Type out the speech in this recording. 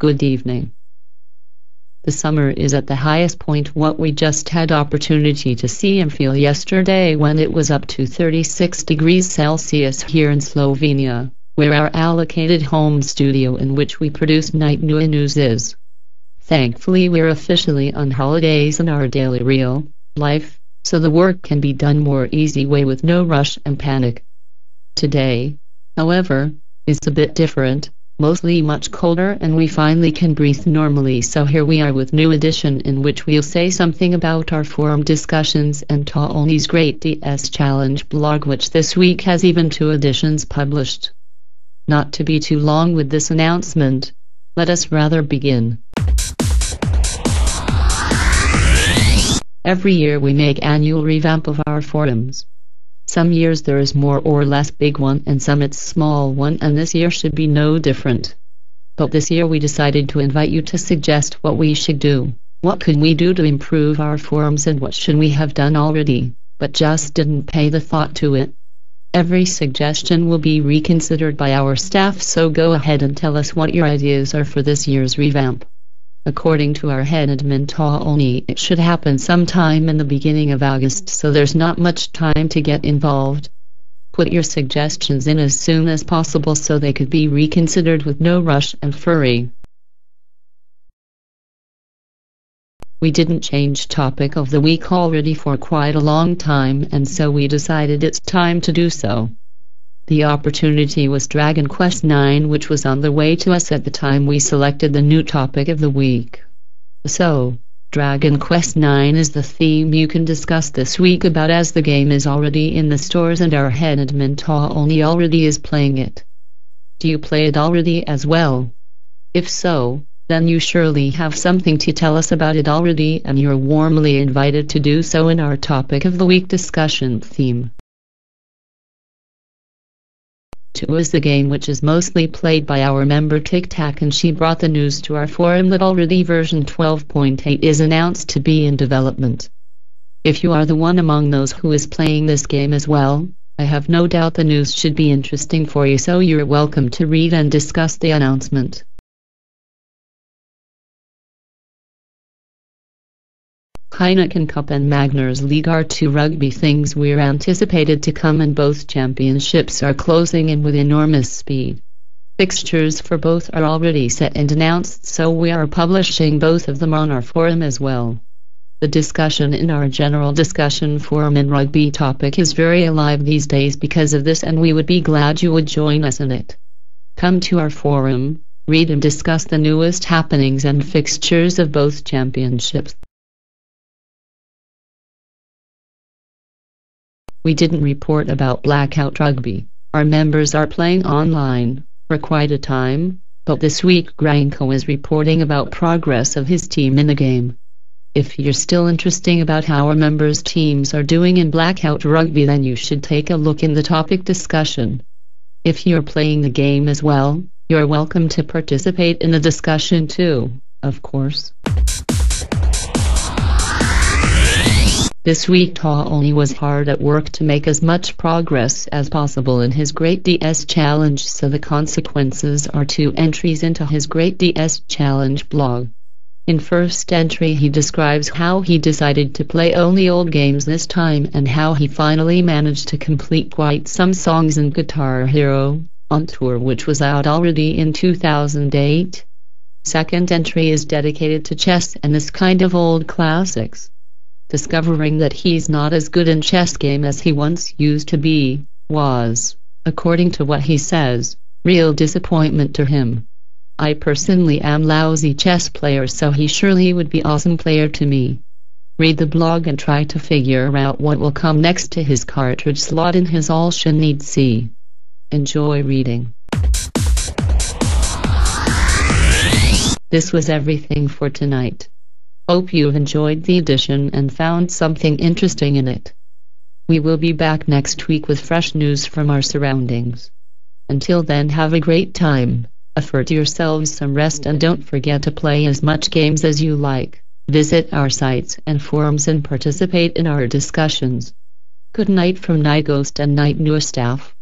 Good evening. The summer is at the highest point, what we just had opportunity to see and feel yesterday when it was up to 36 degrees Celsius here in Slovenia, where our allocated home studio in which we produce Knight-Nui news is. Thankfully we're officially on holidays in our daily real life, so the work can be done more easy way with no rush and panic. Today, however, is a bit different. Mostly much colder, and we finally can breathe normally, so here we are with new edition in which we'll say something about our forum discussions and Toaroni's Great DS Challenge blog, which this week has even 2 editions published. Not to be too long with this announcement, let us rather begin. Every year we make annual revamp of our forums. Some years there is more or less big one and some it's small one, and this year should be no different. But this year we decided to invite you to suggest what we should do. What could we do to improve our forums, and what should we have done already, but just didn't pay the thought to it? Every suggestion will be reconsidered by our staff, so go ahead and tell us what your ideas are for this year's revamp. According to our head admin Toaroni, it should happen sometime in the beginning of August, so there's not much time to get involved. Put your suggestions in as soon as possible so they could be reconsidered with no rush and hurry. We didn't change topic of the week already for quite a long time, and so we decided it's time to do so. The opportunity was Dragon Quest IX, which was on the way to us at the time we selected the new topic of the week. So, Dragon Quest IX is the theme you can discuss this week about, as the game is already in the stores and our head admin Toaroni already is playing it. Do you play it already as well? If so, then you surely have something to tell us about it already, and you're warmly invited to do so in our topic of the week discussion theme. 2 is the game which is mostly played by our member Tic Tac, and she brought the news to our forum that already version 12.8 is announced to be in development. If you are the one among those who is playing this game as well, I have no doubt the news should be interesting for you, so you're welcome to read and discuss the announcement. Heineken Cup and Magners League are 2 rugby things we're anticipated to come, and both championships are closing in with enormous speed. Fixtures for both are already set and announced, so we are publishing both of them on our forum as well. The discussion in our general discussion forum in rugby topic is very alive these days because of this, and we would be glad you would join us in it. Come to our forum, read and discuss the newest happenings and fixtures of both championships. We didn't report about Blackout Rugby. Our members are playing online for quite a time, but this week Granko is reporting about progress of his team in the game. If you're still interested about how our members' teams are doing in Blackout Rugby, then you should take a look in the topic discussion. If you're playing the game as well, you're welcome to participate in the discussion too, of course. This week Toaroni was hard at work to make as much progress as possible in his Great DS Challenge, so the consequences are 2 entries into his Great DS Challenge blog. In first entry he describes how he decided to play only old games this time, and how he finally managed to complete quite some songs in Guitar Hero on tour, which was out already in 2008. Second entry is dedicated to chess and this kind of old classics. Discovering that he's not as good in chess game as he once used to be, was, according to what he says, real disappointment to him. I personally am lousy chess player, so he surely would be awesome player to me. Read the blog and try to figure out what will come next to his cartridge slot in his all-you-need C. Enjoy reading. This was everything for tonight. Hope you've enjoyed the edition and found something interesting in it. We will be back next week with fresh news from our surroundings. Until then, have a great time, afford yourselves some rest, and don't forget to play as much games as you like. Visit our sites and forums and participate in our discussions. Good night from Night Ghost and Knight-Nui staff.